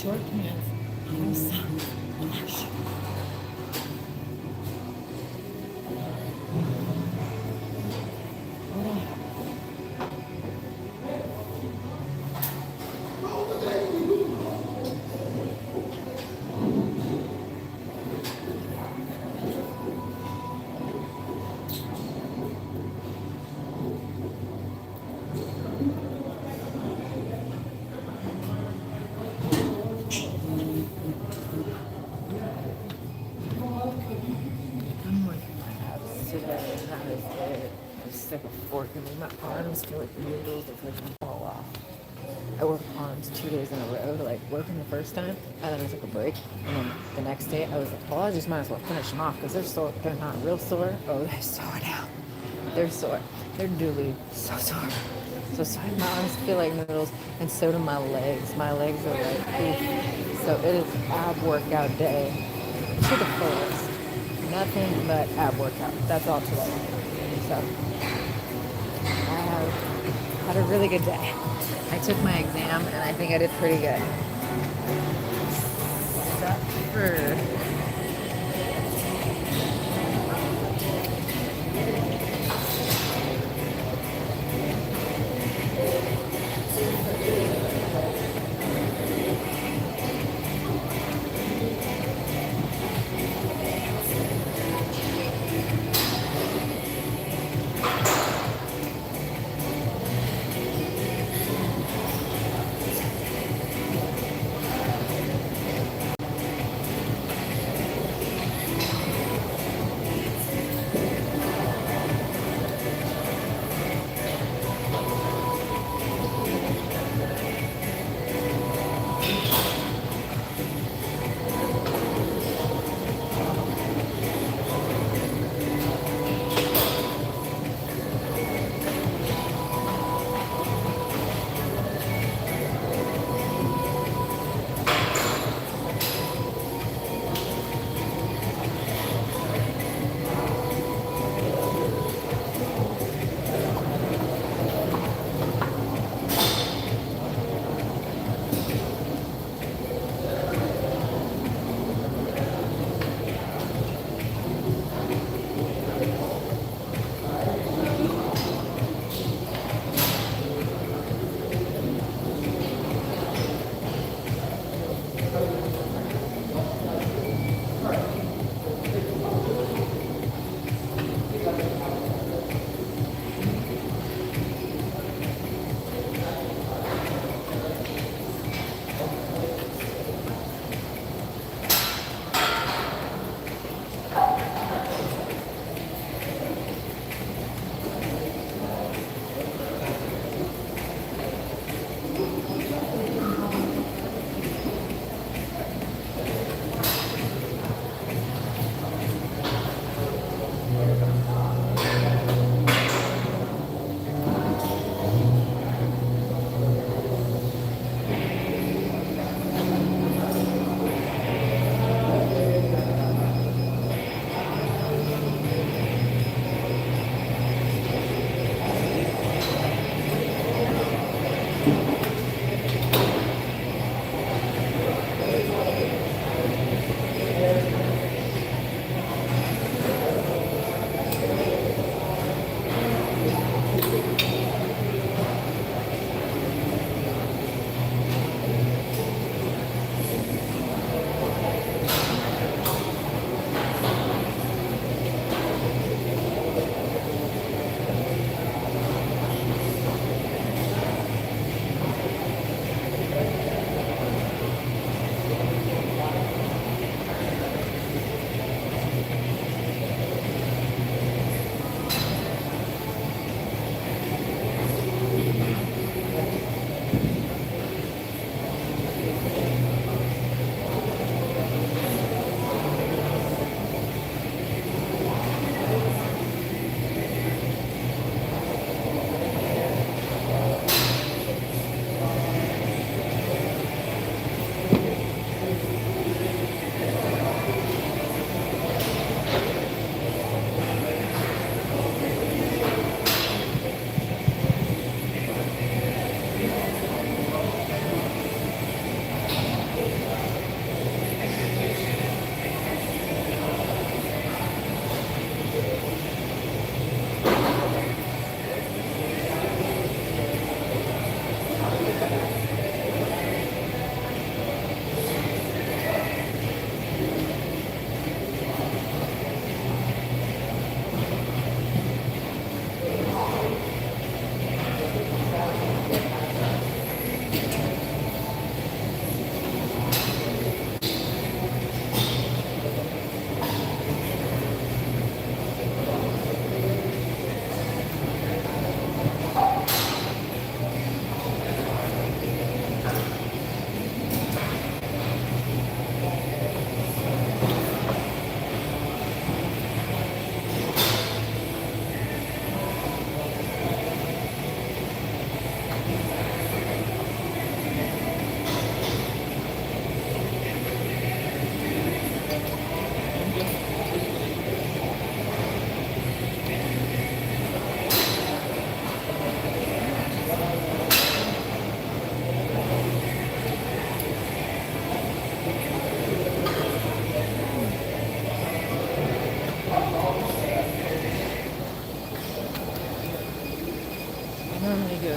Short pants. Stick a fork in my arms to like noodles that like fall off. I worked arms 2 days in a row, like working the first time, and then I took a break, and then the next day I was like, well, I just might as well finish them off because they're sore. They're not real sore. Oh, they're sore now. They're sore. They're duly so sore. So sore. My arms feel like noodles, and so do my legs. My legs are like, oof. So it is ab workout day to the fullest. Nothing but ab workout. That's all today. So I had a really good day. I took my exam and I think I did pretty good. Except for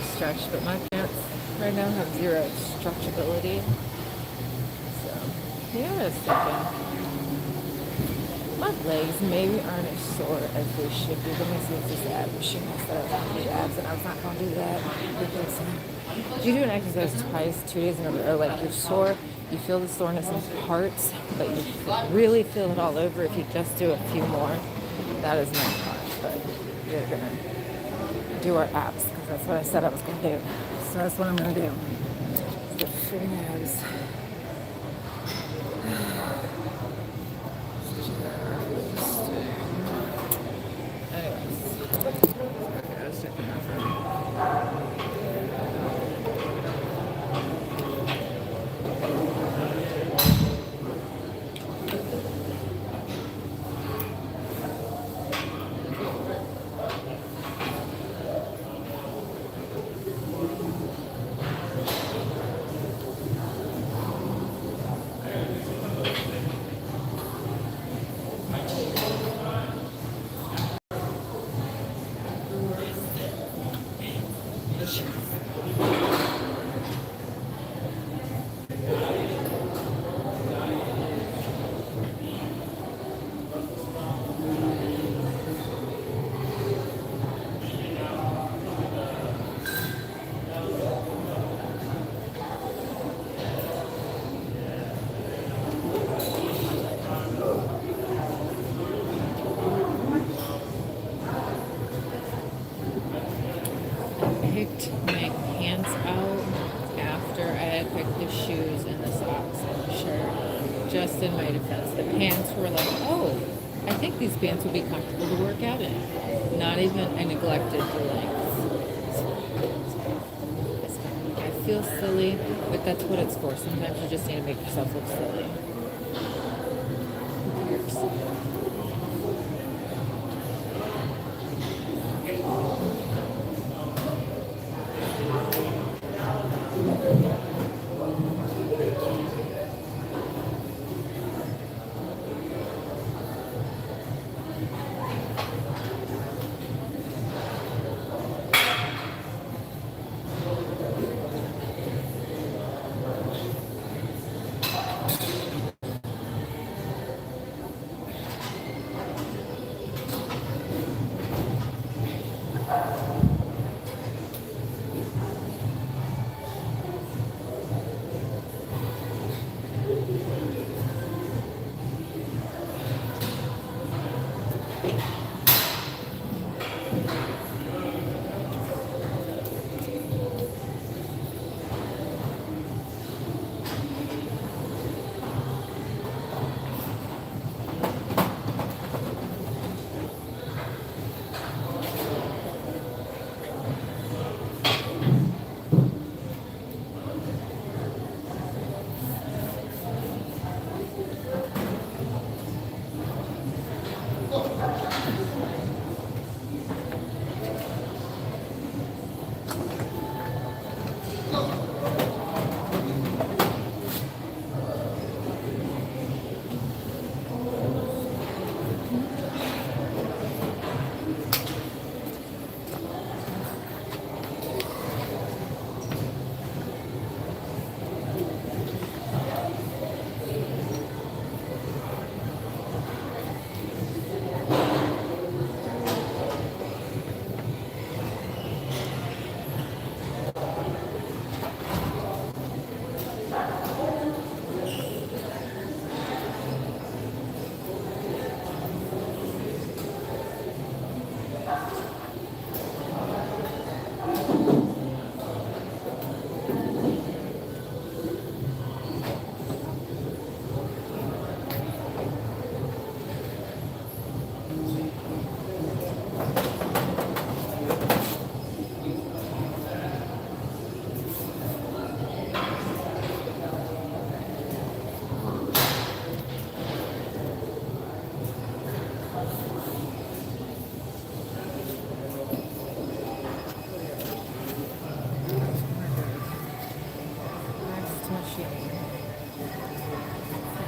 to stretch, but my pants right now have zero stretchability. So, yeah, I was thinking my legs maybe aren't as sore as they should be. Let me see if this ab machine said I was going to do abs, and I was not going to do that because if you do an exercise twice, 2 days in a row, like you're sore, you feel the soreness in parts, but you really feel it all over if you just do a few more. That is not hard, but we're going to do our abs because that's what I said I was going to do. So that's what I'm going to do. The freaking abs. Picked my pants out after I had picked the shoes and the socks and the shirt. Just in my defense, the pants were like, oh, I think these pants would be comfortable to work out in. Not even I neglected the length. I feel silly, but that's what it's for. Sometimes you just need to make yourself look silly. Who cares?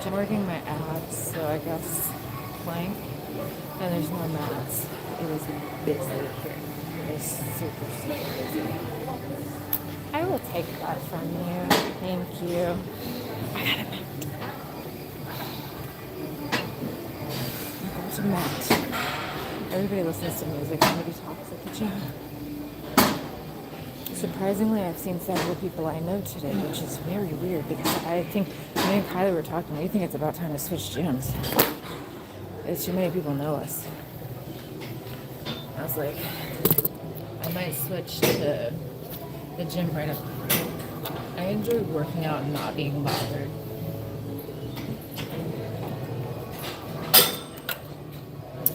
I'm working my abs, so I guess plank, and there's no mats. It is busy here. It is super, super busy. I will take that from you. Thank you. I got it. Go to Matt. Everybody listens to music. Nobody talks at the gym. Surprisingly, I've seen several people I know today, which is very weird because I think me and Kylie were talking. We think it's about time to switch gyms. It's too many people know us. I was like, I might switch to the gym right up. I enjoy working out and not being bothered.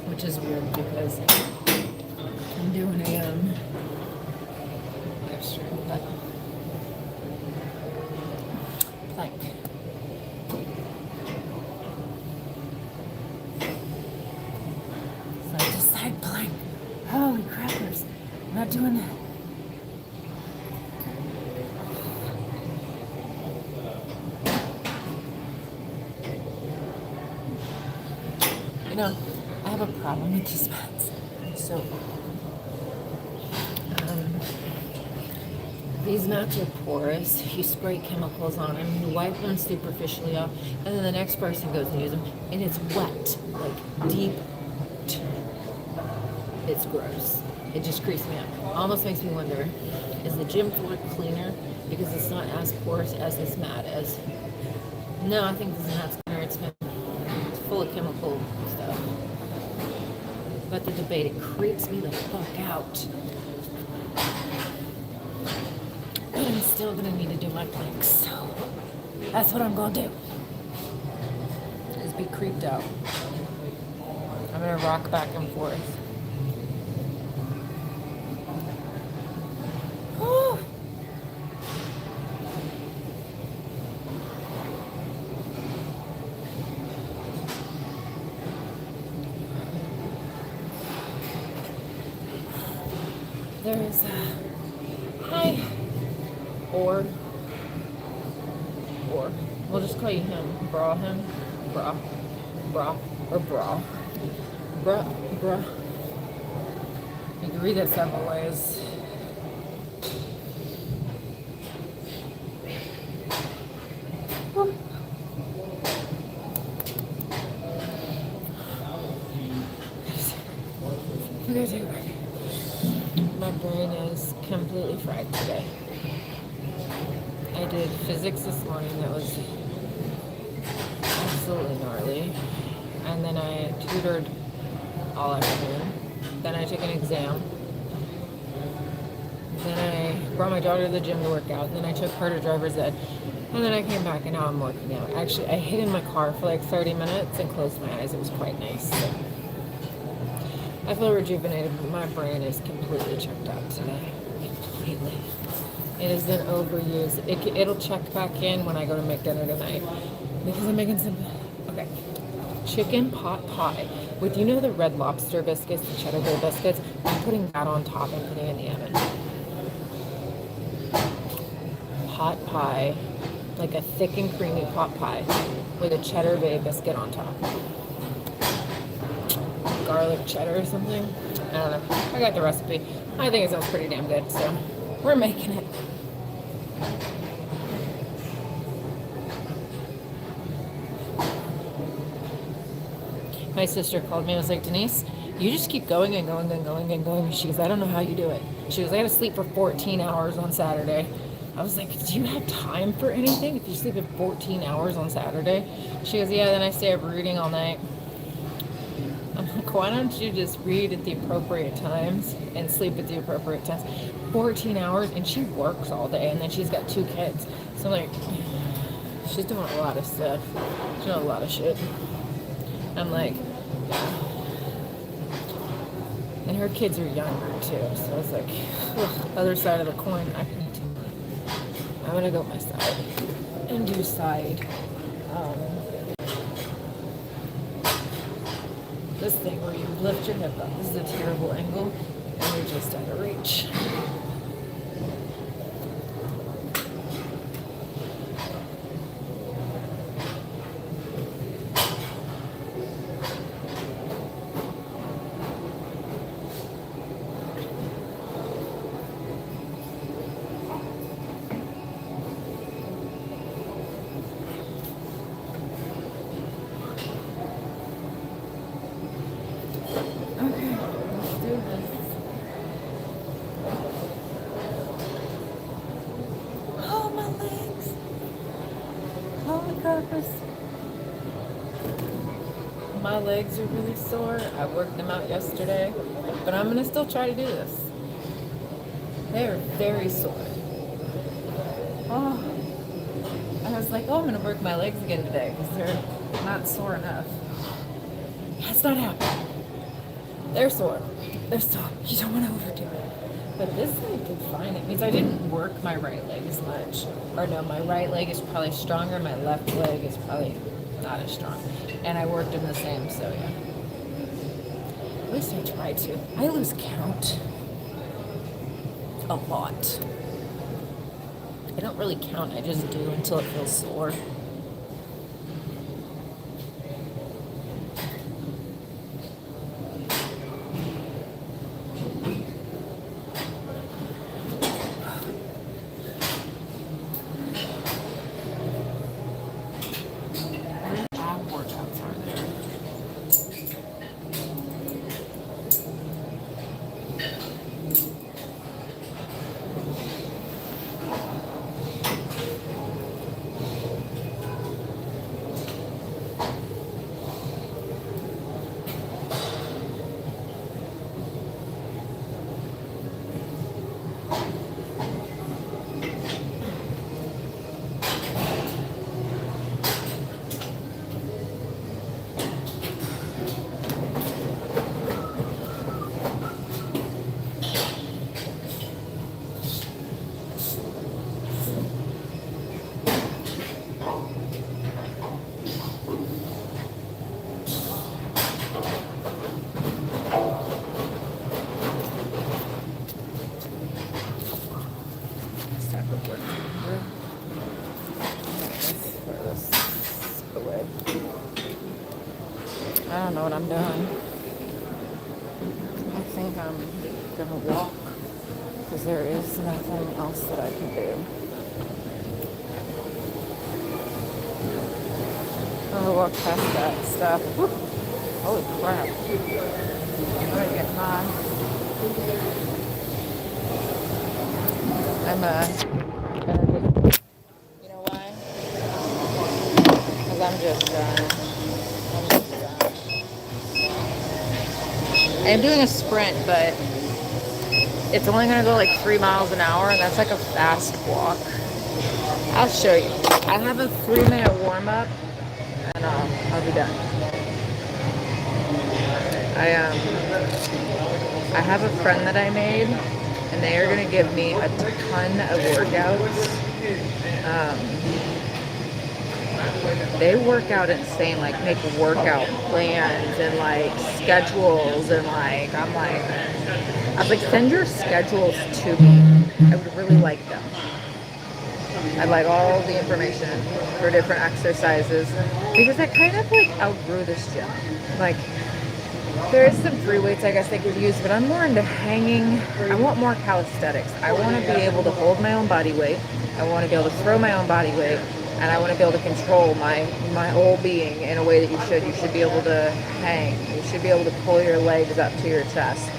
Which is weird because I'm doing a extra plank. So I just side plank. Holy crackers. I'm not doing that. You know, I have a problem with these mats. So, these mats are porous. You spray chemicals on them, you wipe them superficially off, and then the next person goes and uses them, and it's wet, like deep. It's gross. It just creeps me out. Almost makes me wonder, is the gym floor cleaner because it's not as porous as this mat is? No, I think this mat's cleaner. It's full of chemical stuff. But the debate, it creeps me the fuck out. But I'm still gonna need to do my planks, so that's what I'm gonna do. Is be creeped out. I'm gonna rock back and forth. There's hi, or we'll just call you him, him, bra, or bra. You can read it several ways. You guys are ready. My brain is completely fried today. I did physics this morning that was absolutely gnarly. And then I tutored all afternoon. Then I took an exam. Then I brought my daughter to the gym to work out. Then I took her to driver's ed. And then I came back and now I'm working out. Actually, I hid in my car for like 30 minutes and closed my eyes. It was quite nice. So I feel rejuvenated, but my brain is completely checked out today. Completely. It has been overused. It'll check back in when I go to make dinner tonight. Because I'm making some, okay, chicken pot pie. With, you know, the Red Lobster biscuits, the cheddar bay biscuits? I'm putting that on top and putting it in the oven. Pot pie, like a thick and creamy pot pie with a cheddar bay biscuit on top. Garlic cheddar or something. I don't know. I got the recipe. I think it sounds pretty damn good, so we're making it. My sister called me and was like, Denise, you just keep going and going and going and going. She goes, I don't know how you do it. She goes, I had to sleep for 14 hours on Saturday. I was like, do you have time for anything if you sleep for 14 hours on Saturday? She goes, yeah, then I stay up reading all night. I'm like, why don't you just read at the appropriate times and sleep at the appropriate times? 14 hours, and she works all day, and then she's got 2 kids. So I'm like, she's doing a lot of stuff. She's doing a lot of shit. I'm like, yeah. And her kids are younger, too. So I was like, ugh, other side of the coin. I'm going to go my side and do side. This thing where you lift your hip up. This is a terrible angle, and you're just out of reach. legs are really sore. I worked them out yesterday, but I'm gonna still try to do this. They are very sore. Oh, I was like, oh, I'm gonna work my legs again today because they're not sore enough. That's not happening. They're sore. They're sore. You don't want to overdo it. But this leg did fine. It means I didn't work my right leg as much. Or no, my right leg is probably stronger. My left leg is probably not as strong. And I worked them the same, so yeah. At least I tried to. I lose count a lot. I don't really count. I just do until it feels sore. I don't know what I'm doing. I think I'm gonna walk because there is nothing else that I can do. I'm gonna walk past that stuff. Woo. Holy crap. I'm gonna get high. I'm gonna just, you know why? Because I'm just done. I'm doing a sprint, but it's only going to go like 3 miles an hour, and that's like a fast walk. I'll show you. I have a 3-minute warm-up, and I'll be done. I have a friend that I made, and they are going to give me a ton of workouts. They work out insane, like make workout plans and like schedules, and like I was like, send your schedules to me. I would really like them. I'd like all the information for different exercises because I kind of like outgrew this gym. Like there is some free weights I guess they could use, but I'm more into hanging. I want more calisthenics. I want to be able to hold my own body weight. I want to be able to throw my own body weight. And I want to be able to control my whole being in a way that you should. You should be able to hang. You should be able to pull your legs up to your chest.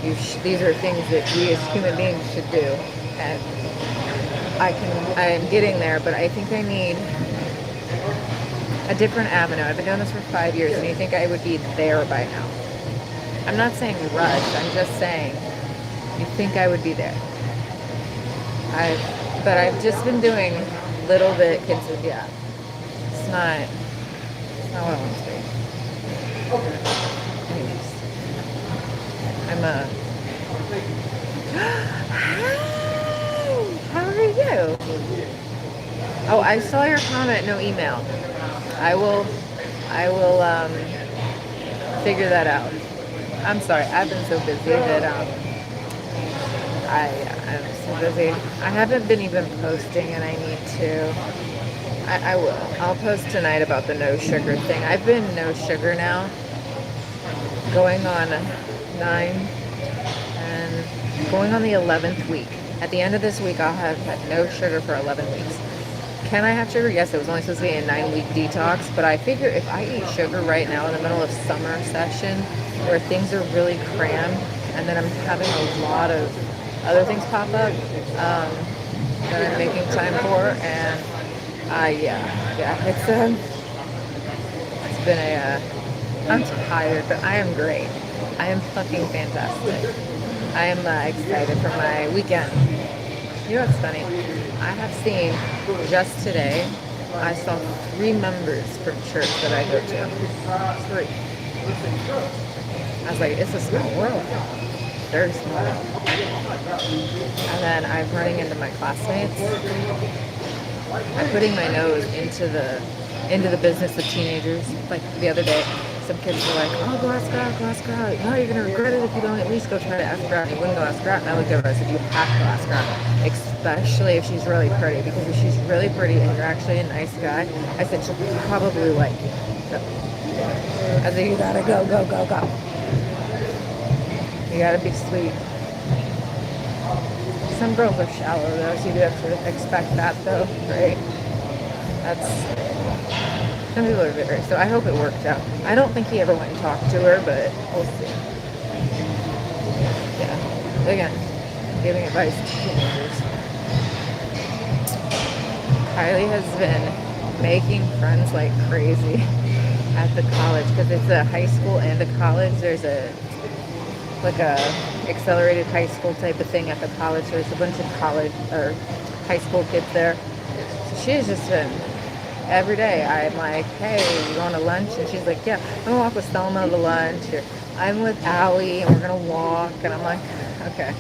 These are things that we as human beings should do. And I am getting there, but I think I need a different avenue. I've been doing this for 5 years, and you think I would be there by now. I'm not saying rush. I'm just saying you think I would be there. But I've just been doing little bit, yeah. It's not what I want it to be. Anyways, Hi! How are you? Oh, I saw your comment, no email. I will figure that out. I'm sorry, I've been so busy that I'm so busy. I haven't been even posting, and I need to. I will. I'll post tonight about the no sugar thing. I've been no sugar now, going on 9 and going on the 11th week. At the end of this week, I'll have had no sugar for 11 weeks. Can I have sugar? Yes, it was only supposed to be a 9-week detox, but I figure if I eat sugar right now in the middle of summer session, where things are really crammed, and then I'm having a lot of other things pop up that I'm making time for, and it's been I'm tired, but I am great. I am fucking fantastic. I am excited for my weekend. You know what's funny? I have seen just today, I saw 3 members from church that I go to. 3. I was like, it's a small world. Very small. And then I'm running into my classmates. I'm putting my nose into the business of teenagers. Like the other day, some kids were like, oh, go ask her out, go ask her out. No, you're going to regret it if you don't at least go try to ask her out. And you wouldn't go ask her out. And I looked over and I said, you have to ask her out. Especially if she's really pretty. Because if she's really pretty and you're actually a nice guy, I said, she'll probably like you. So, I said, you gotta go, go, go, go. You gotta be sweet. Some girls are shallow though, so you do have to expect that though, right? Some people are very, so I hope it worked out. I don't think he ever went and talked to her, but we'll see. Yeah, again, giving advice to teenagers. Kylie has been making friends like crazy at the college because it's a high school and a college. There's a accelerated high school type of thing at the college. There's a bunch of college or high school kids there. So she's just been every day. I'm like, hey, you going to lunch? And she's like, yeah, I'm gonna walk with Selma to lunch. Or I'm with Allie and we're gonna walk. And I'm like, okay.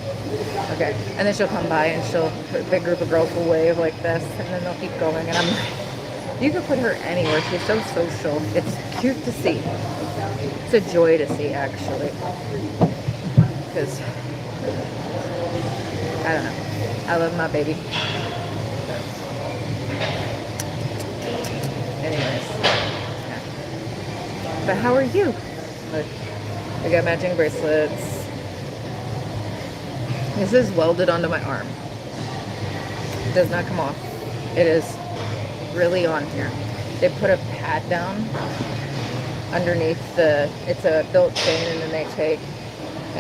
And then she'll come by and a big group of girls will wave like this, and then they'll keep going. And I'm like, you could put her anywhere. She's so social. It's cute to see. It's a joy to see, actually. Because, I don't know. I love my baby. Anyways. Yeah. But how are you? Look, I got matching bracelets. This is welded onto my arm. It does not come off. It is really on here. They put a pad down underneath it's a built chain, and then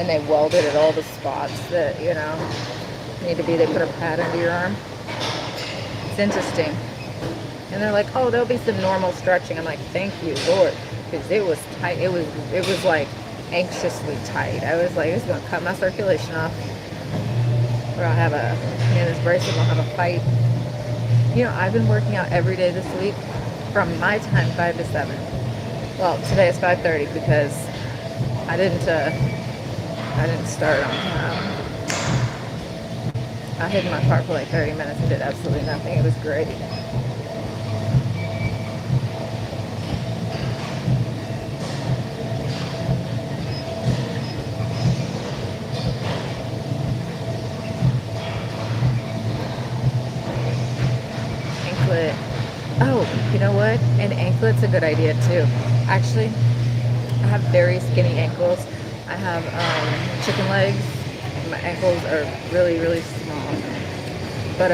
they weld it at all the spots that, need to be. They put a pad under your arm. It's interesting. And they're like, oh, there'll be some normal stretching. I'm like, thank you, Lord. Because it was tight. It was like anxiously tight. I was like, this is going to cut my circulation off. Or I'll have this bracelet will have a fight. I've been working out every day this week from my time, 5 to 7. Well, today is 5:30 because I didn't start on time. I hid in my car for like 30 minutes and did absolutely nothing. It was great. Anklet. Oh, you know what? An anklet's a good idea too. Actually, I have very skinny ankles. I have chicken legs. My ankles are really, really small. But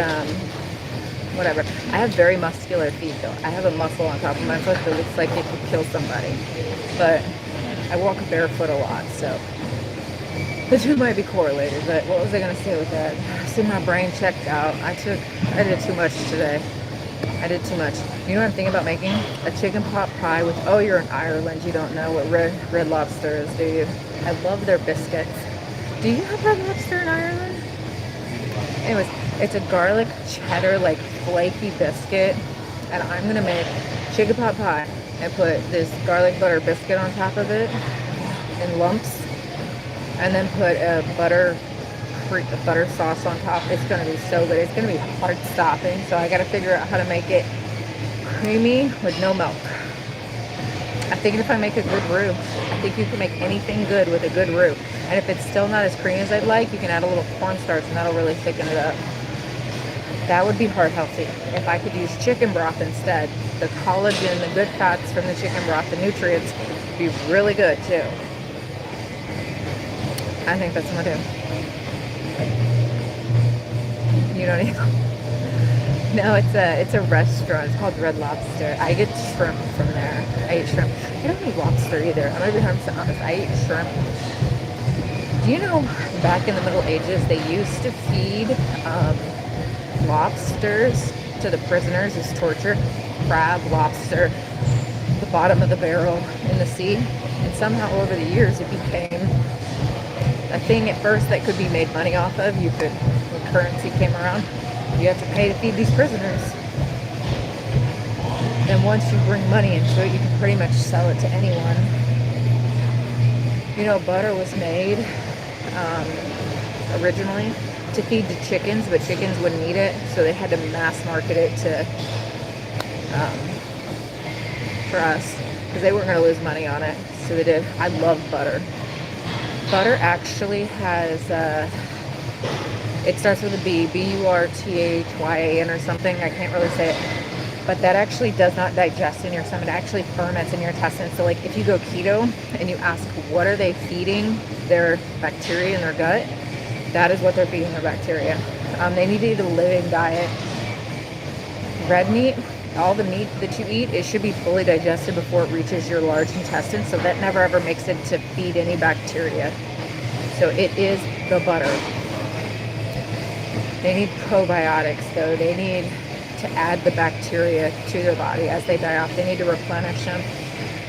whatever. I have very muscular feet though. I have a muscle on top of my foot that looks like it could kill somebody. But I walk barefoot a lot, so the two might be correlated. But what was I gonna say with that? See, my brain checked out. I did too much today. I did too much. You know what I'm thinking about making? A chicken pot pie with, oh, you're in Ireland. You don't know what red lobster is, do you? I love their biscuits. Do you have red lobster in Ireland? Anyways, it's a garlic cheddar, like flaky biscuit. And I'm going to make chicken pot pie and put this garlic butter biscuit on top of it in lumps. And then put a butter sauce on top. It's going to be so good. It's going to be hard stopping. So I got to figure out how to make it creamy with no milk. I think if I make a good roux, I think you can make anything good with a good roux. And if it's still not as creamy as I'd like, you can add a little cornstarch and that'll really thicken it up. That would be heart healthy. If I could use chicken broth instead, the collagen, the good fats from the chicken broth, the nutrients would be really good too. I think that's what I'm gonna do. You don't even. No, it's a restaurant. It's called Red Lobster. I get shrimp from there. I eat shrimp. I don't eat lobster either. I'm gonna be 100% honest. I eat shrimp. Do you know back in the Middle Ages they used to feed lobsters to the prisoners as torture? Crab, lobster. The bottom of the barrel in the sea. And somehow over the years it became a thing at first that could be made money off of. You could, when currency came around, you have to pay to feed these prisoners. And once you bring money into it, you can pretty much sell it to anyone. You know, butter was made originally to feed the chickens, but chickens wouldn't eat it, so they had to mass market it to for us, because they weren't going to lose money on it, so they did. I love butter. Butter actually has, it starts with a B, B-U-R-T-H-Y-A-N or something, I can't really say it, but that actually does not digest in your stomach, it actually ferments in your intestines. So like if you go keto and you ask what are they feeding their bacteria in their gut, that is what they're feeding their bacteria. They need to eat a living diet. Red meat, all the meat that you eat, it should be fully digested before it reaches your large intestine, so that never ever makes it to feed any bacteria. So it is the butter. They need probiotics though. They need to add the bacteria to their body as they die off. They need to replenish them.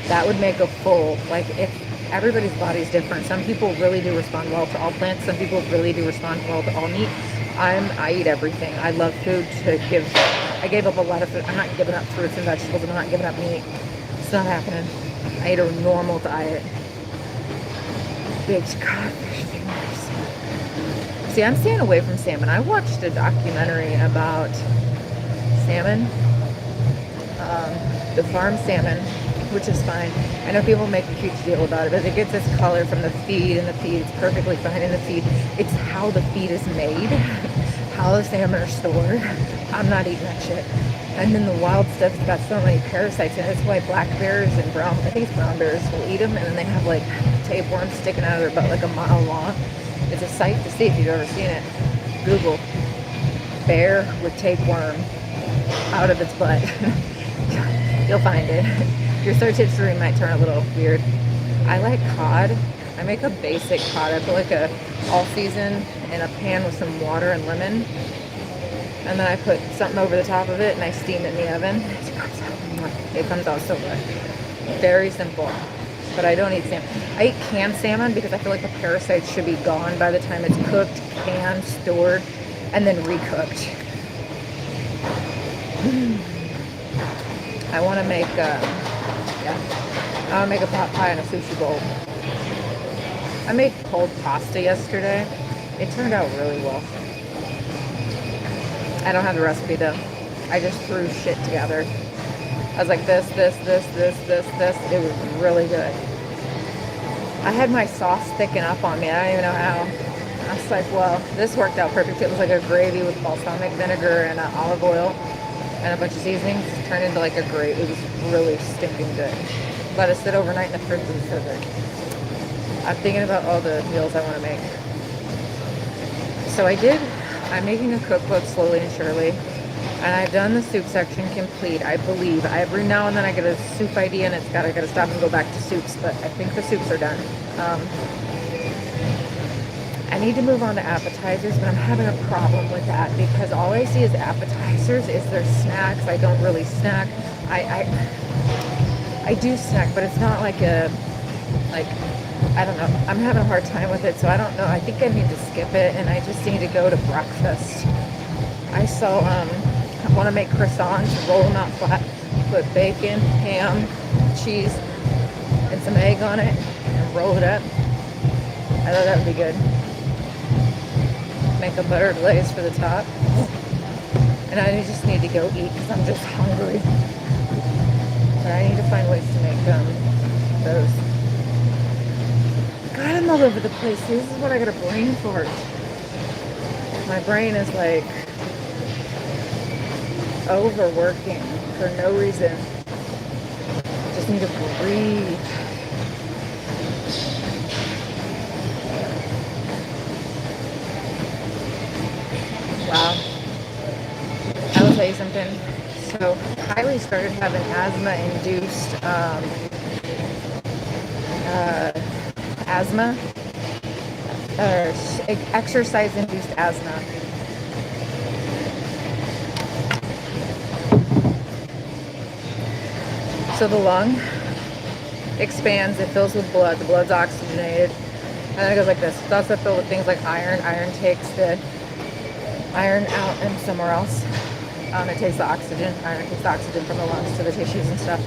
That would make a full, like if everybody's body is different. Some people really do respond well to all plants. Some people really do respond well to all meat. I eat everything. I love food to give. I gave up a lot of food. I'm not giving up fruits and vegetables. I'm not giving up meat. It's not happening. I eat a normal diet. Baked codfish fingers. See, I'm staying away from salmon. I watched a documentary about salmon, the farm salmon, which is fine. I know people make a huge deal about it, but it gets its color from the feed, and the feed is perfectly fine in the feed. It's how the feed is made, how the salmon are stored. I'm not eating that shit. And then the wild stuff's got so many parasites in it. That's why black bears and brown, I think it's brown bears, will eat them, and then they have like tapeworms sticking out of their butt like a mile long. It's a sight to see if you've ever seen it. Google bear with tapeworm out of its butt. You'll find it. Your search history might turn a little weird. I like cod. I make a basic cod. I put like a all season in a pan with some water and lemon, and then I put something over the top of it and I steam it in the oven. It comes out so good. Very simple. But I don't eat salmon. I eat canned salmon because I feel like the parasites should be gone by the time it's cooked, canned, stored, and then recooked. I want to make I want to make a pot pie and a sushi bowl. I made cold pasta yesterday. It turned out really well. I don't have the recipe though. I just threw shit together. I was like this. It was really good. I had my sauce thicken up on me. I don't even know how. I was like, well, this worked out perfect. It was like a gravy with balsamic vinegar and olive oil and a bunch of seasonings. It turned into like a gravy. It was really stinking good. Let it sit overnight in the fridge. It was so good. I'm thinking about all the meals I want to make. So I'm making a cookbook slowly and surely. And I've done the soup section complete, I believe. Every now and then I get a soup idea and I gotta stop and go back to soups, but I think the soups are done. I need to move on to appetizers, but I'm having a problem with that because all I see is appetizers is their snacks. I don't really snack. I do snack, but it's not like I don't know. I'm having a hard time with it, so I don't know. I think I need to skip it, and I just need to go to breakfast. I want to make croissants, roll them out flat, put bacon, ham, cheese, and some egg on it, and roll it up. I thought that would be good. Make a buttered glaze for the top. And I just need to go eat because I'm just hungry. But I need to find ways to make those. God, I'm all over the place. This is what I got a brain fart. My brain is like overworking for no reason. Just need to breathe. Wow. I will tell you something. So Kylie started having asthma-induced exercise-induced asthma. So the lung expands, it fills with blood, the blood's oxygenated, and then it goes like this. It's also filled with things like iron. Iron takes the iron out and somewhere else. It takes the oxygen. Iron takes the oxygen from the lungs to the tissues and stuff.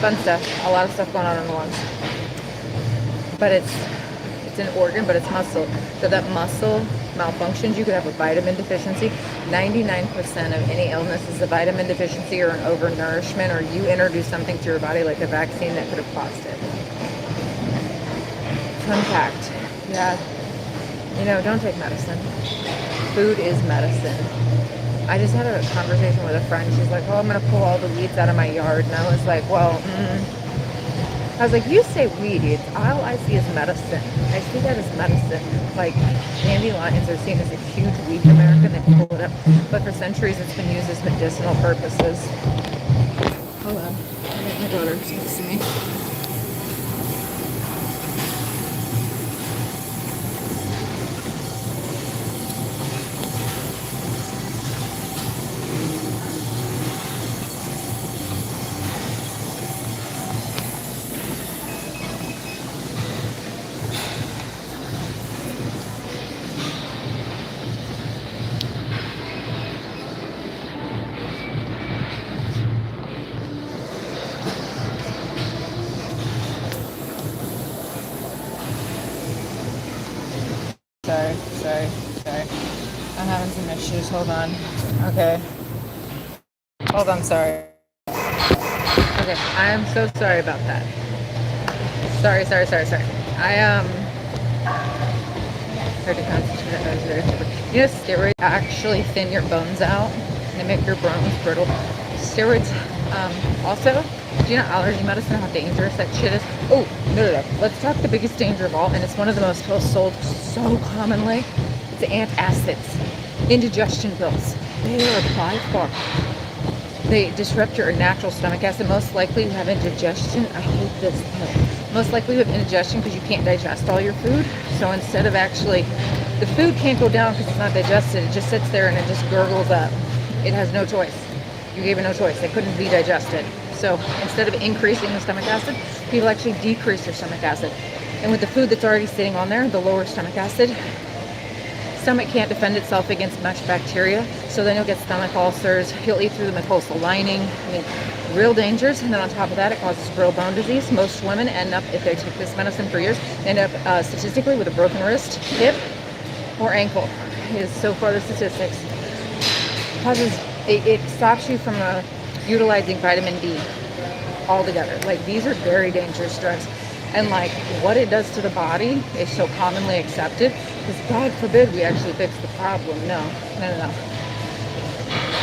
Fun stuff. A lot of stuff going on in the lungs. But it's an organ, but it's muscle. So that muscle malfunctions, you could have a vitamin deficiency. 99% of any illness is a vitamin deficiency or an overnourishment, or you introduce something to your body like a vaccine that could have caused it. Fun fact. Yeah. Don't take medicine. Food is medicine. I just had a conversation with a friend. She's like, oh, I'm going to pull all the weeds out of my yard. And I was like, well, I was like, you say weeds. All I see is medicine. I see that as medicine. Like, dandelions are seen as a huge weed in America, and they pull it up. But for centuries, it's been used as medicinal purposes. Hold on. My daughter's next to me. Sorry. I'm having some issues. Hold on. Okay. Hold on, sorry. Okay, I am so sorry about that. Sorry. I heard to concentrate. Steroids actually thin your bones out. They make your bones brittle. Steroids, also, do you know allergy medicine, how dangerous that shit is? Oh, no. Let's talk the biggest danger of all, and it's one of the most sold so commonly. It's antacids, indigestion pills. They are by far. They disrupt your natural stomach acid. Most likely you have indigestion. I hate this pill. Most likely you have indigestion because you can't digest all your food. So instead of actually, the food can't go down because it's not digested. It just sits there and it just gurgles up. It has no choice. You gave it no choice. It couldn't be digested. So instead of increasing the stomach acid, people actually decrease their stomach acid. And with the food that's already sitting on there, the lower stomach acid, stomach can't defend itself against much bacteria, so then you'll get stomach ulcers. You'll eat through the mucosal lining. I mean, real dangers. And then on top of that, it causes real bone disease. Most women end up, if they take this medicine for years, end up statistically with a broken wrist, hip, or ankle. Is so far the statistics. It stops you from utilizing vitamin D altogether. Like, these are very dangerous drugs. And like what it does to the body is so commonly accepted, because God forbid we actually fix the problem. No.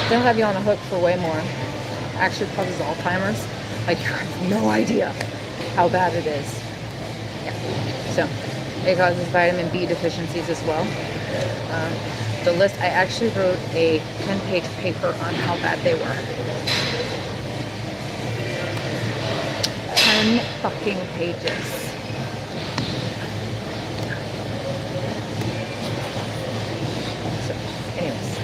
They'll have you on the hook for way more. Actually causes Alzheimer's. Like, you have no idea how bad it is. Yeah. So it causes vitamin B deficiencies as well. The list, I actually wrote a 10-page paper on how bad they were. 10 fucking pages. So, anyways,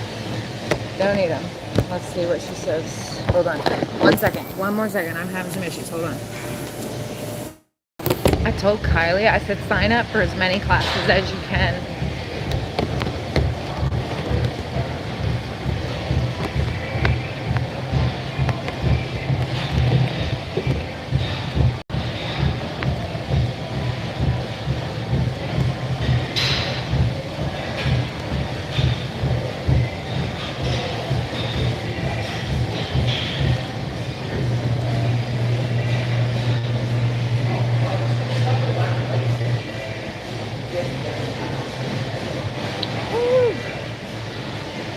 don't need them. Let's see what she says. Hold on. 1 second. One more second. I'm having some issues. Hold on. I told Kylie, I said, sign up for as many classes as you can.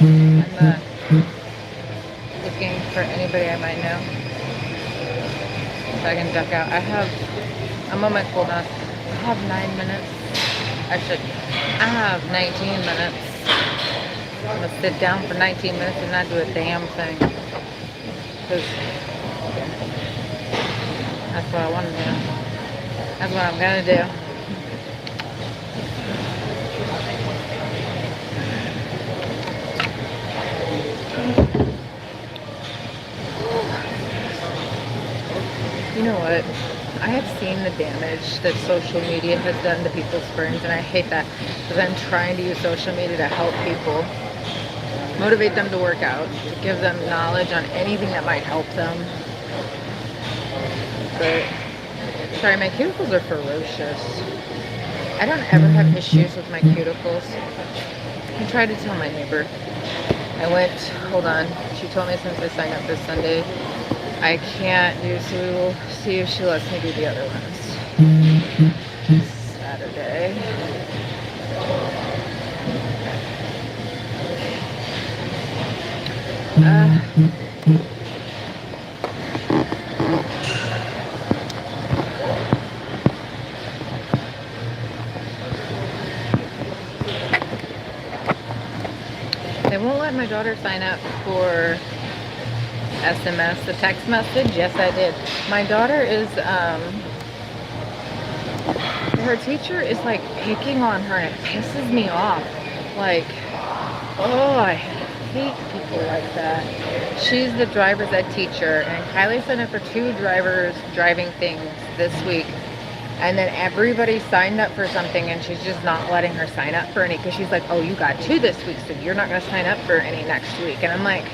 I'm looking for anybody I might know. If I can duck out. I'm on my cooldown. I have 9 minutes. Actually, I have 19 minutes. I'm going to sit down for 19 minutes and not do a damn thing. Because that's what I want to do. That's what I'm going to do. You know what? I I've seen the damage that social media has done to people's brains, and I hate that because I'm trying to use social media to help people, motivate them to work out, to give them knowledge on anything that might help them. But, sorry, my cuticles are ferocious. I don't ever have issues with my cuticles. I tried to tell my neighbor. I went, hold on, she told me since I signed up this Sunday, I can't do, so we will see if she lets me do the other ones. Saturday. They won't let my daughter sign up for SMS, the text message. Yes, I did. My daughter is, her teacher is like picking on her, and it pisses me off. Like, oh, I hate people like that. She's the driver's ed teacher, and Kylie signed up for 2 drivers driving things this week. And then everybody signed up for something, and she's just not letting her sign up for any, because she's like, oh, you got 2 this week, so you're not going to sign up for any next week. And I'm like,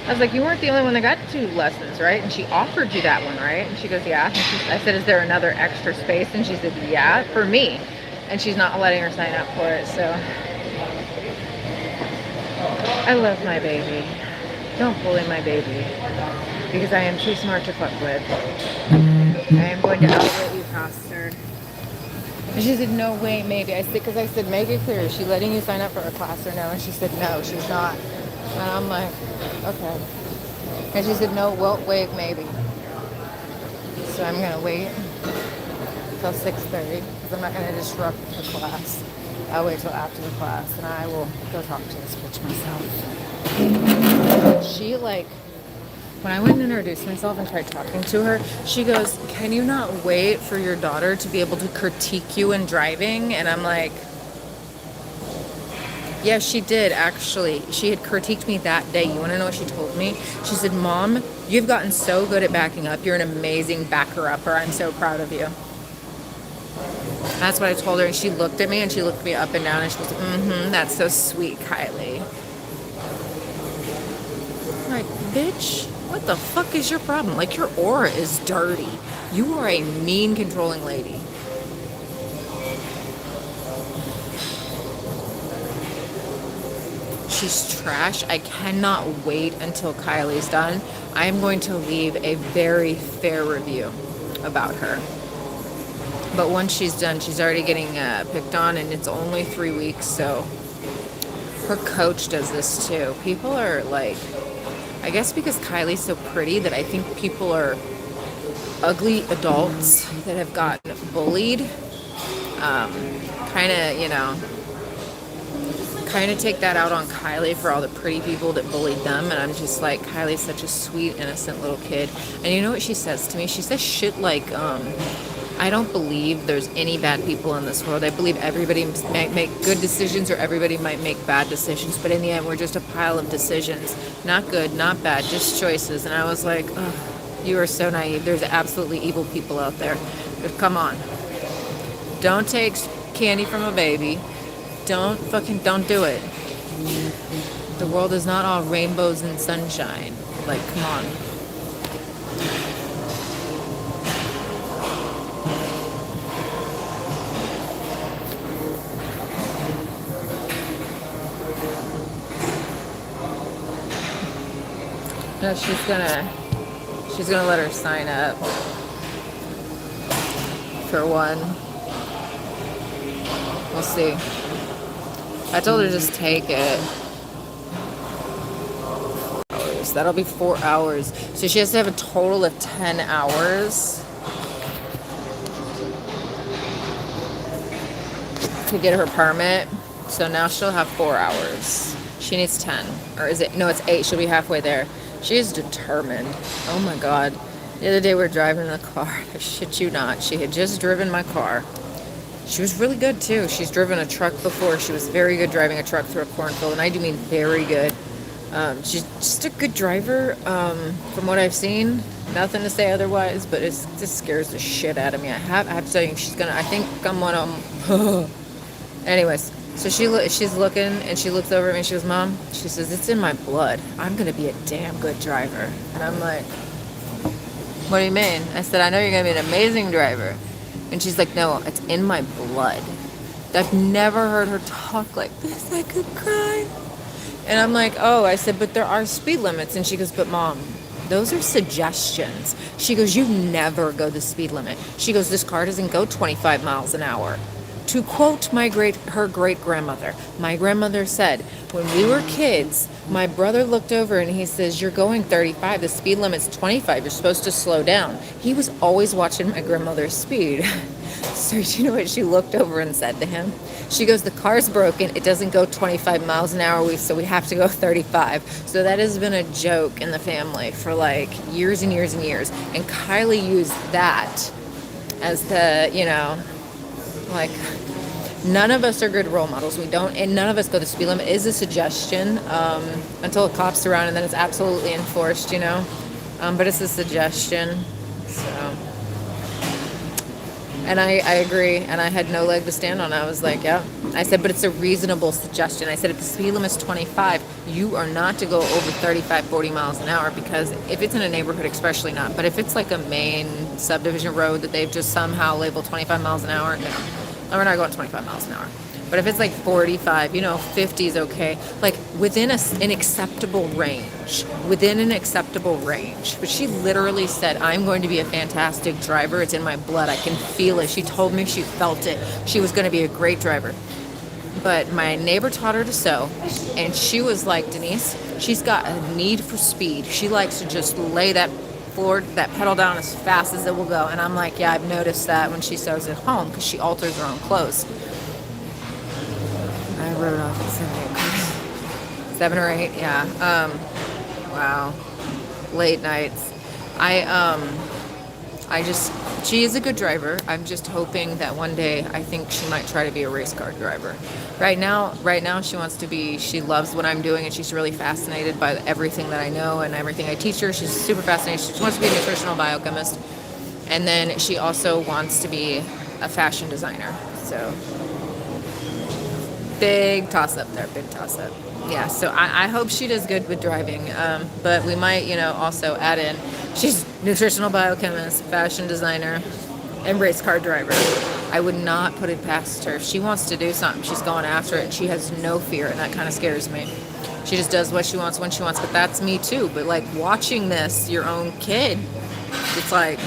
I was like, you weren't the only one that got 2 lessons, right? And she offered you that one, right? And she goes, yeah. And I said, is there another extra space? And she said, yeah, for me. And she's not letting her sign up for it. So I love my baby. Don't bully my baby, because I am too smart to fuck with. I am going to outwit you, faster. And she said, no, wait, maybe. I said, because I said, make it clear. Is she letting you sign up for a class or no? And she said, no, she's not. And I'm like, okay. And she said, no, well, wait, maybe. So I'm going to wait till 6:30, because I'm not going to disrupt the class. I'll wait till after the class, and I will go talk to this bitch myself. She, like, when I went and introduced myself and tried talking to her, she goes, can you not wait for your daughter to be able to critique you in driving? And I'm like, yeah, she did, actually. She had critiqued me that day. You want to know what she told me? She said, Mom, you've gotten so good at backing up. You're an amazing backer-upper. I'm so proud of you. That's what I told her. And she looked at me, and she looked me up and down, and she was like, that's so sweet, Kylie. I'm like, bitch, what the fuck is your problem? Like, your aura is dirty. You are a mean, controlling lady. She's trash. I cannot wait until Kylie's done. I am going to leave a very fair review about her. But once she's done, she's already getting picked on, and it's only 3 weeks, so her coach does this too. People are like, I guess because Kylie's so pretty that I think people are ugly adults that have gotten bullied. Kind of take that out on Kylie for all the pretty people that bullied them. And I'm just like, Kylie's such a sweet, innocent little kid. And you know what she says to me? She says shit like, I don't believe there's any bad people in this world. I believe everybody might make good decisions, or everybody might make bad decisions. But in the end, we're just a pile of decisions. Not good, not bad, just choices. And I was like, oh, you are so naive. There's absolutely evil people out there. But come on. Don't take candy from a baby. Don't do it. The world is not all rainbows and sunshine. Like, come on. No, she's gonna let her sign up for one. We'll see. I told her to just take it. That'll be 4 hours. So she has to have a total of 10 hours to get her permit. So now she'll have 4 hours. She needs 10. Or is it? No, it's 8. She'll be halfway there. She is determined. Oh my God. The other day we were driving in the car. I shit you not. She had just driven my car. She was really good too. She's driven a truck before. She was very good driving a truck through a cornfield. And I do mean very good. She's just a good driver. From what I've seen, nothing to say otherwise, but it just scares the shit out of me. I have to tell you, I think I'm one of them. Anyways, so she's looking and she looks over at me and she goes, Mom, she says, it's in my blood. I'm going to be a damn good driver. And I'm like, what do you mean? I said, I know you're going to be an amazing driver. And she's like, no, it's in my blood. I've never heard her talk like this. I could cry. And I'm like, oh, I said, but there are speed limits. And she goes, but Mom, those are suggestions. She goes, you never go the speed limit. She goes, this car doesn't go 25 miles an hour. To quote her great grandmother, my grandmother said, when we were kids, my brother looked over and he says, you're going 35, the speed limit's 25, you're supposed to slow down. He was always watching my grandmother's speed. So you know what she looked over and said to him? She goes, the car's broken, it doesn't go 25 miles an hour, so we have to go 35. So that has been a joke in the family for like years and years and years. And Kylie used that as the, like, none of us are good role models. And none of us go the speed limit. It is a suggestion until a cop's around, and then it's absolutely enforced, but it's a suggestion. So, and I agree, and I had no leg to stand on. I was like, yeah. I said, but it's a reasonable suggestion. I said, if the speed limit's 25, you are not to go over 35, 40 miles an hour, because if it's in a neighborhood, especially not. But if it's like a main subdivision road that they've just somehow labeled 25 miles an hour, no, we're not going 25 miles an hour. But if it's like 45, 50 is okay. Like within an acceptable range. Within an acceptable range. But she literally said, I'm going to be a fantastic driver. It's in my blood. I can feel it. She told me she felt it. She was going to be a great driver. But my neighbor taught her to sew. And she was like, Denise, she's got a need for speed. She likes to just lay that pedal down as fast as it will go. And I'm like, yeah, I've noticed that when she sews at home because she alters her own clothes. I wrote off at 7 or 8, yeah. Wow. Late nights. She is a good driver. I'm just hoping that one day I think she might try to be a race car driver. Right now she loves what I'm doing, and she's really fascinated by everything that I know and everything I teach her. She's super fascinated. She wants to be a nutritional biochemist. And then she also wants to be a fashion designer. So big toss up there, big toss up. Yeah, so I hope she does good with driving. But we might, also add in, she's nutritional biochemist, fashion designer, and race car driver. I would not put it past her. If she wants to do something, she's going after it, and she has no fear, and that kind of scares me. She just does what she wants when she wants, but that's me too. But like watching this, your own kid, it's like,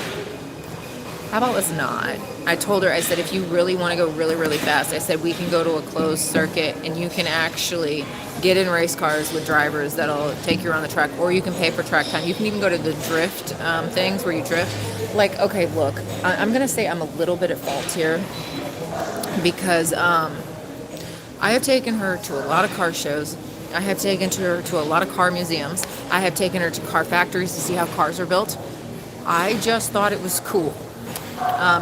how about let's not? I told her, I said, if you really want to go really, really fast, I said, we can go to a closed circuit and you can actually get in race cars with drivers that'll take you around the track, or you can pay for track time. You can even go to the drift things where you drift. Like, okay, look, I'm going to say I'm a little bit at fault here because I have taken her to a lot of car shows. I have taken her to a lot of car museums. I have taken her to car factories to see how cars are built. I just thought it was cool.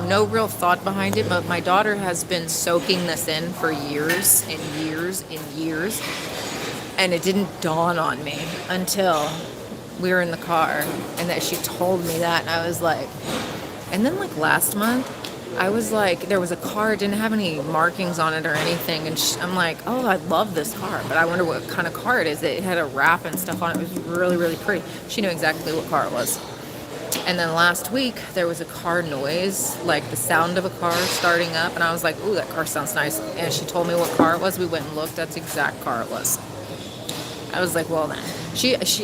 No real thought behind it, but my daughter has been soaking this in for years and years and years, and it didn't dawn on me until we were in the car and that she told me that, and I was like, and then like last month, I was like, there was a car, it didn't have any markings on it or anything, and I'm like, oh, I love this car, but I wonder what kind of car it is. It had a wrap and stuff on it. It was really, really pretty. She knew exactly what car it was. And then last week, there was a car noise, like the sound of a car starting up. And I was like, ooh, that car sounds nice. And she told me what car it was. We went and looked. That's the exact car it was. I was like, well, then.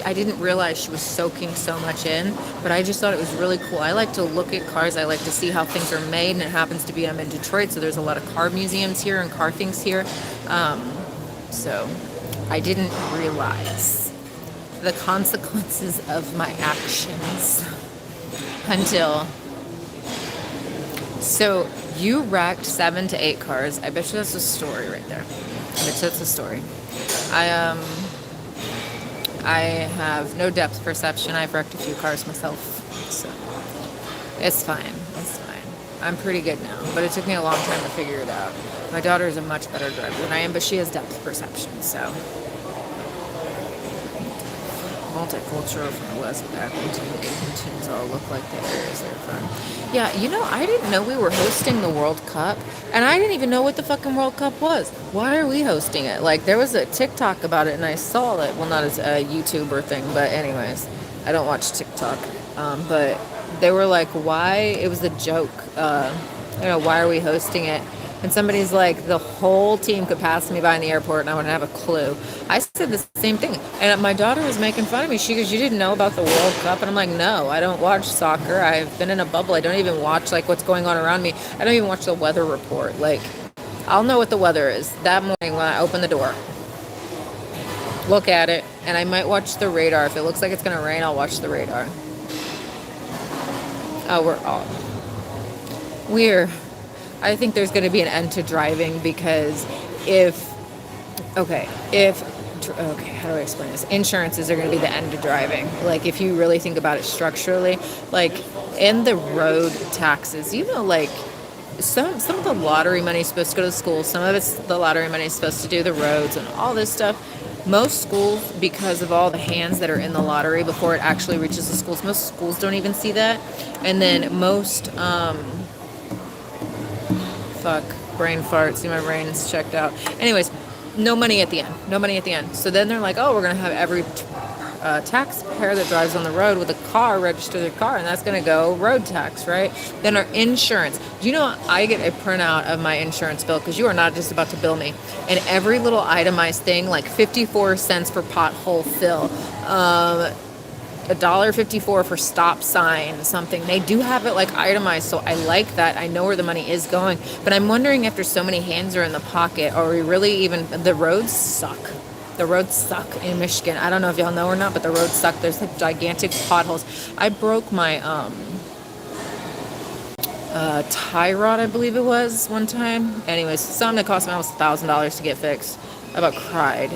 I didn't realize she was soaking so much in. But I just thought it was really cool. I like to look at cars. I like to see how things are made. And it happens to be I'm in Detroit. So there's a lot of car museums here and car things here. So I didn't realize the consequences of my actions. Until, so you wrecked 7 to 8 cars. I bet you that's a story right there. I bet you that's a story. I have no depth perception. I've wrecked a few cars myself, so it's fine. It's fine. I'm pretty good now, but it took me a long time to figure it out. My daughter is a much better driver than I am, but she has depth perception, so multicultural from the West backwards, and the Asian teams all look like the areas they're from. Yeah, I didn't know we were hosting the World Cup, and I didn't even know what the fucking World Cup was. Why are we hosting it? Like, there was a TikTok about it, and I saw it. Well, not as a YouTuber thing, but anyways, I don't watch TikTok. But they were like, why? It was a joke. Why are we hosting it? And somebody's like, the whole team could pass me by in the airport and I wouldn't have a clue. I said the same thing. And my daughter was making fun of me. She goes, you didn't know about the World Cup? And I'm like, no, I don't watch soccer. I've been in a bubble. I don't even watch like what's going on around me. I don't even watch the weather report. Like, I'll know what the weather is that morning when I open the door. Look at it. And I might watch the radar. If it looks like it's going to rain, I'll watch the radar. Oh, I think there's going to be an end to driving because how do I explain this? Insurances are going to be the end to driving. Like, if you really think about it structurally, like in the road taxes, like some of the lottery money is supposed to go to schools. Some of it's the lottery money is supposed to do the roads and all this stuff. Most schools, because of all the hands that are in the lottery before it actually reaches the schools, most schools don't even see that. And then most, brain fart. See, my brain's checked out. Anyways, no money at the end. So then they're like, oh, we're going to have every taxpayer that drives on the road with a car register their car, and that's going to go road tax, right? Then our insurance. Do you know I get a printout of my insurance bill because you are not just about to bill me. And every little itemized thing, like 54 cents for pothole fill, $1.54 for stop sign, something. They do have it like itemized, so I like that. I know where the money is going. But I'm wondering, after so many hands are in the pocket, are we really even... The roads suck. The roads suck in Michigan. I don't know if y'all know or not, but the roads suck. There's like gigantic potholes. I broke my tie rod, I believe it was, one time. Anyways, something that cost me almost $1,000 to get fixed. I about cried.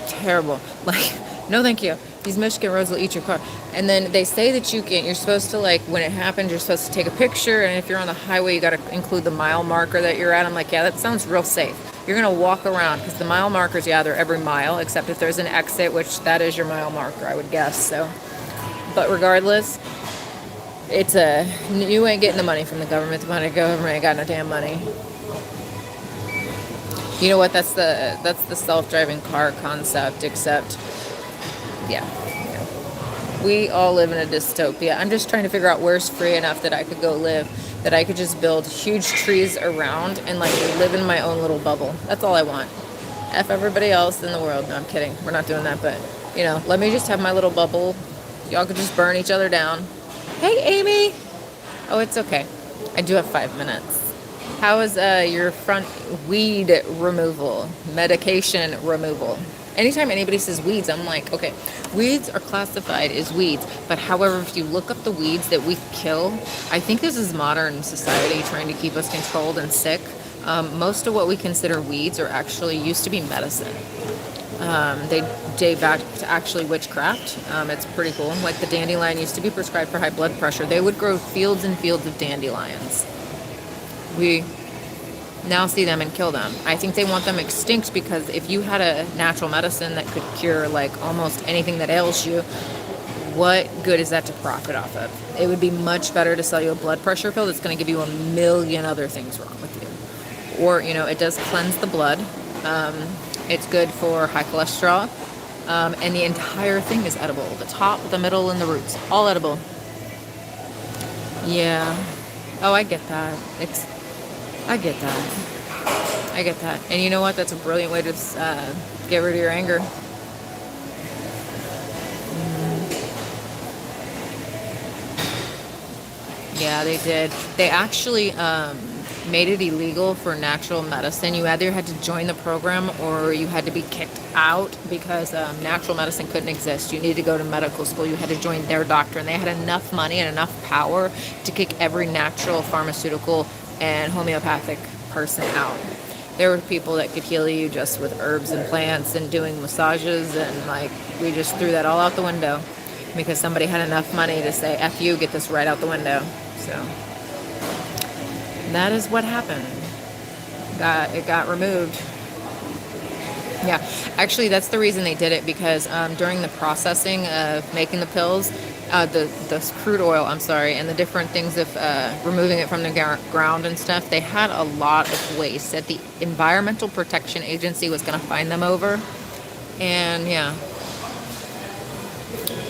Terrible. Like, no thank you. These Michigan roads will eat your car. And then they say that you're supposed to, like, when it happens, you're supposed to take a picture. And if you're on the highway, you got to include the mile marker that you're at. I'm like, yeah, that sounds real safe. You're going to walk around because the mile markers, yeah, they're every mile, except if there's an exit, which that is your mile marker, I would guess. So, but regardless, you ain't getting the money from the government. The government ain't got no damn money. You know what? That's the self-driving car concept, except, yeah. We all live in a dystopia. I'm just trying to figure out where's free enough that I could go live, that I could just build huge trees around and like live in my own little bubble. That's all I want. F everybody else in the world. No, I'm kidding. We're not doing that, but let me just have my little bubble. Y'all could just burn each other down. Hey, Amy. Oh, it's okay. I do have 5 minutes. How is your front weed removal, medication removal? Anytime anybody says weeds, I'm like, okay, weeds are classified as weeds. But however, if you look up the weeds that we kill, I think this is modern society trying to keep us controlled and sick. Most of what we consider weeds are actually used to be medicine. They date back to actually witchcraft. It's pretty cool. Like the dandelion used to be prescribed for high blood pressure. They would grow fields and fields of dandelions. We now see them and kill them. I think they want them extinct because if you had a natural medicine that could cure like almost anything that ails you, what good is that to profit off of? It would be much better to sell you a blood pressure pill that's going to give you a million other things wrong with you. Or, it does cleanse the blood. It's good for high cholesterol. And the entire thing is edible. The top, the middle, and the roots. All edible. Yeah. Oh, I get that. I get that. And you know what? That's a brilliant way to get rid of your anger. Yeah, they did. They actually made it illegal for natural medicine. You either had to join the program or you had to be kicked out because natural medicine couldn't exist. You needed to go to medical school. You had to join their doctor. And they had enough money and enough power to kick every natural, pharmaceutical, and homeopathic person out. There were people that could heal you just with herbs and plants and doing massages, and we just threw that all out the window because somebody had enough money to say, F you, get this right out the window. So that is what happened. It got removed. Yeah, actually, that's the reason they did it because during the processing of making the pills, the crude oil, I'm sorry, and the different things of removing it from the ground and stuff, they had a lot of waste that the Environmental Protection Agency was going to fine them over. And yeah,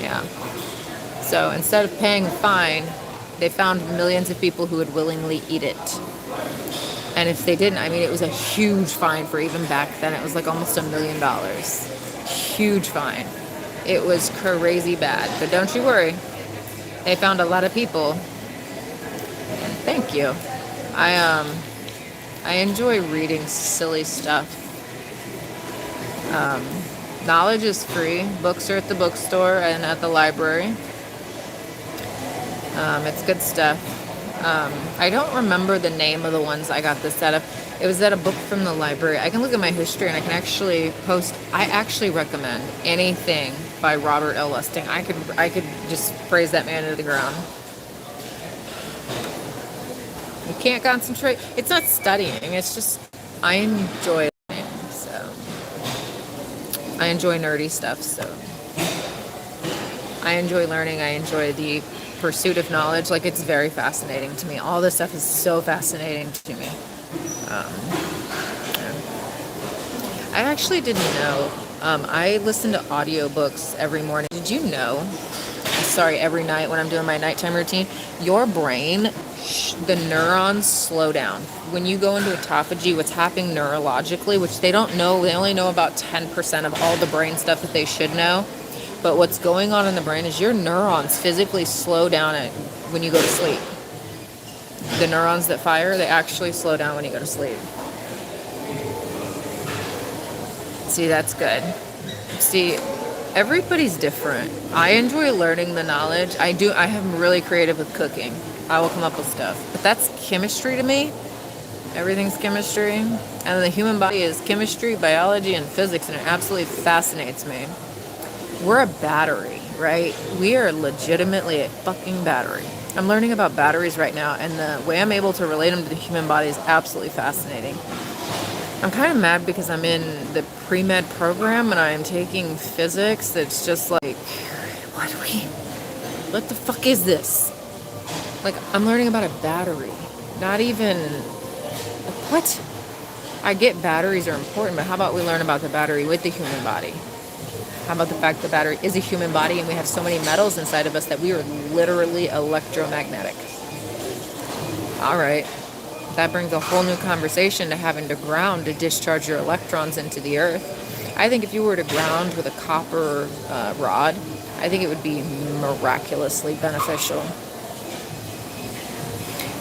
yeah. So instead of paying a fine, they found millions of people who would willingly eat it. And if they didn't, I mean, it was a huge fine for even back then. It was like almost $1 million. Huge fine. It was crazy bad. But don't you worry. They found a lot of people. And thank you. I enjoy reading silly stuff. Knowledge is free. Books are at the bookstore and at the library. It's good stuff. I don't remember the name of the ones I got this out of. It was at a book from the library. I can look at my history and I can actually post. I actually recommend anything by Robert L. Lustig. I could just praise that man into the ground. You can't concentrate. It's not studying. It's just I enjoy it. So I enjoy nerdy stuff. So I enjoy learning. I enjoy the pursuit of knowledge. Like, it's very fascinating to me. All this stuff is so fascinating to me. I actually didn't know. I listen to audiobooks every morning. Did you know? Sorry, every night when I'm doing my nighttime routine, your brain, the neurons slow down. When you go into autophagy, what's happening neurologically, which they don't know, they only know about 10% of all the brain stuff that they should know. But what's going on in the brain is your neurons physically slow down when you go to sleep. The neurons that fire, they actually slow down when you go to sleep. See, that's good. See, everybody's different. I enjoy learning the knowledge. I am really creative with cooking. I will come up with stuff. But that's chemistry to me. Everything's chemistry. And the human body is chemistry, biology, and physics, and it absolutely fascinates me. We're a battery, right? We are legitimately a fucking battery. I'm learning about batteries right now, and the way I'm able to relate them to the human body is absolutely fascinating. I'm kind of mad because I'm in the pre-med program and I'm taking physics that's just like, what the fuck is this? Like, I'm learning about a battery. Not even, what? I get batteries are important, but how about we learn about the battery with the human body? How about the fact the battery is a human body and we have so many metals inside of us that we are literally electromagnetic? All right. That brings a whole new conversation to having to ground to discharge your electrons into the earth. I think if you were to ground with a copper rod, I think it would be miraculously beneficial.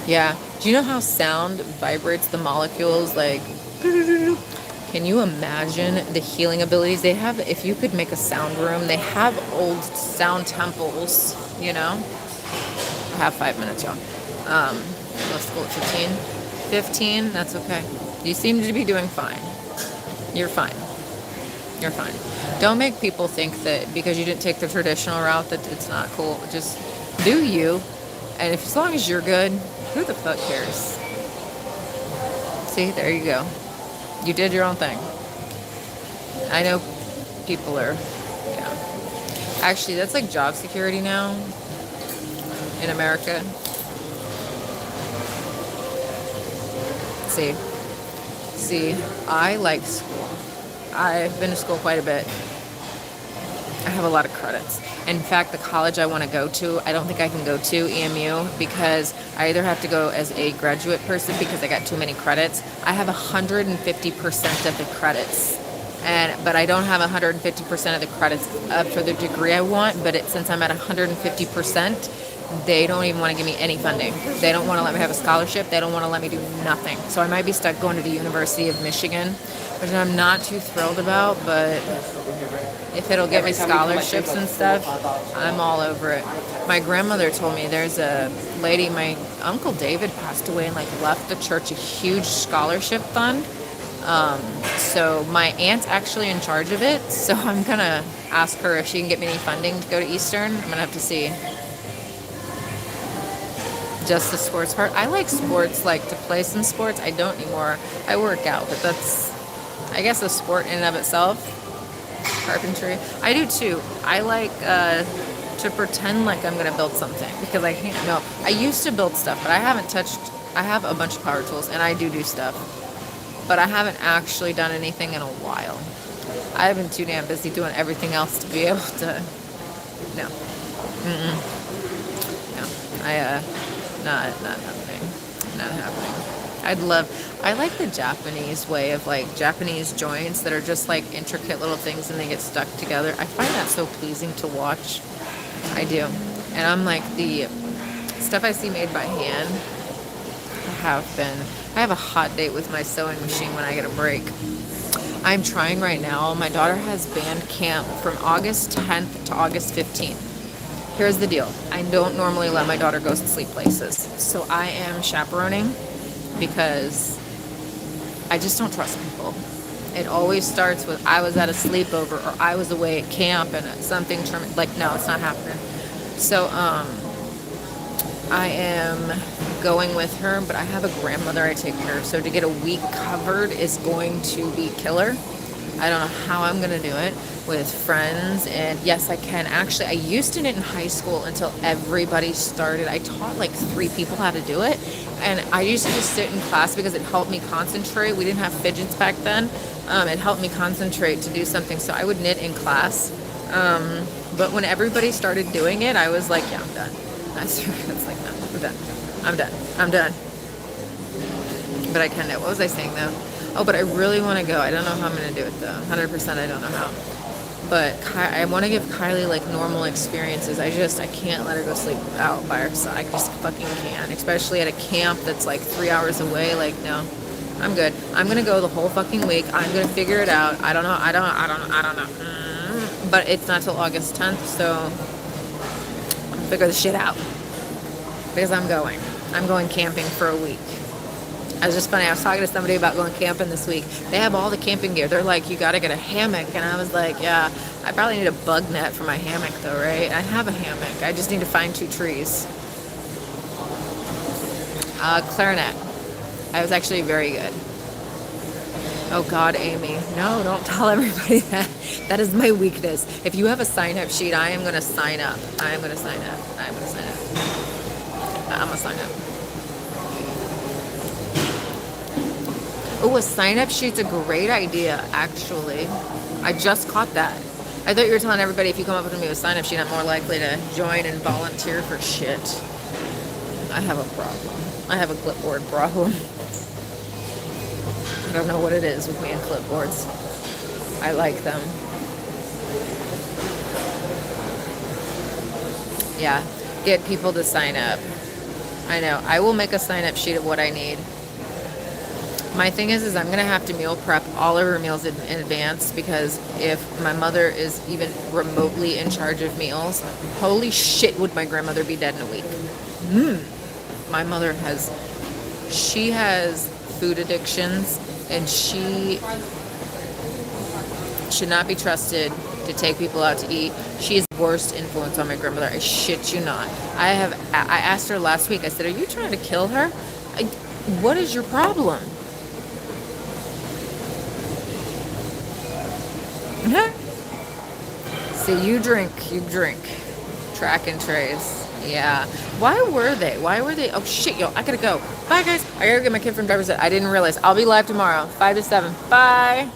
Yeah. Do you know how sound vibrates the molecules? Like, can you imagine the healing abilities they have? If you could make a sound room, they have old sound temples, you know? I have 5 minutes, y'all. Let's go at 15. 15, that's okay. You seem to be doing fine. You're fine. You're fine. Don't make people think that because you didn't take the traditional route that it's not cool. Just do you. And as long as you're good, who the fuck cares? See, there you go. You did your own thing. I know people are, yeah. Actually, that's like job security now in America. See, I like school. I've been to school quite a bit. I have a lot of credits. In fact, the college I want to go to, I don't think I can go to EMU because I either have to go as a graduate person because I got too many credits. I have 150% of the credits, but I don't have 150% of the credits for the degree I want. But since I'm at 150%, they don't even want to give me any funding. They don't want to let me have a scholarship. They don't want to let me do nothing. So I might be stuck going to the University of Michigan, which I'm not too thrilled about, but if it'll get me scholarships and stuff, I'm all over it. My grandmother told me there's a lady, my Uncle David passed away and left the church a huge scholarship fund. So my aunt's actually in charge of it. So I'm going to ask her if she can get me any funding to go to Eastern. I'm going to have to see. Just the sports part. I like sports, like to play some sports. I don't anymore. I work out, but that's I guess a sport in and of itself. Carpentry. I do too. I like to pretend like I'm gonna build something because I can't. No, I used to build stuff, but I haven't touched. I have a bunch of power tools and I do stuff, but I haven't actually done anything in a while. I've been too damn busy doing everything else to be able to. No, no. Not happening. Not happening. I like the Japanese way of like Japanese joints that are just like intricate little things and they get stuck together. I find that so pleasing to watch. I do. And I'm like the stuff I see made by hand. I have a hot date with my sewing machine when I get a break. I'm trying right now. My daughter has band camp from August 10th to August 15th. Here's the deal. I don't normally let my daughter go to sleep places. So I am chaperoning because I just don't trust people. It always starts with I was at a sleepover or I was away at camp and something like no, it's not happening. So I am going with her, but I have a grandmother I take care of. So to get a week covered is going to be killer. I don't know how I'm going to do it with friends. And yes, I can. Actually, I used to knit in high school until everybody started. I taught like 3 people how to do it. And I used to just sit in class because it helped me concentrate. We didn't have fidgets back then. It helped me concentrate to do something. So I would knit in class. But when everybody started doing it, I was like, yeah, I'm done. It's like, no, I'm done. But I can knit. What was I saying though? Oh, but I really want to go. I don't know how I'm going to do it though. 100% I don't know how. But I want to give Kylie like normal experiences. I can't let her go sleep out by herself. I just fucking can't. Especially at a camp that's like 3 hours away. Like, no, I'm good. I'm going to go the whole fucking week. I'm going to figure it out. I don't know. But it's not till August 10th, so I'm figure the shit out. Because I'm going camping for a week. It was just funny. I was talking to somebody about going camping this week. They have all the camping gear. They're like, you got to get a hammock. And I was like, yeah, I probably need a bug net for my hammock though, right? I have a hammock. I just need to find 2 trees. Clarinet. I was actually very good. Oh God, Amy. No, don't tell everybody that. That is my weakness. If you have a sign-up sheet, I am going to sign up. I'm going to sign up. Oh, a sign-up sheet's a great idea, actually. I just caught that. I thought you were telling everybody if you come up with me with a sign-up sheet, I'm more likely to join and volunteer for shit. I have a problem. I have a clipboard problem. I don't know what it is with me and clipboards. I like them. Yeah, get people to sign up. I know. I will make a sign-up sheet of what I need. My thing is I'm going to have to meal prep all of her meals in advance because if my mother is even remotely in charge of meals, holy shit, would my grandmother be dead in a week. My mother has food addictions and she should not be trusted to take people out to eat. She is the worst influence on my grandmother. I shit you not. I asked her last week, I said, are you trying to kill her? What is your problem? See, you drink. Track and trace. Yeah. Why were they? Oh shit, yo, I gotta go. Bye guys. I gotta get my kid from driver's ed. I didn't realize. I'll be live tomorrow, 5 to 7. Bye.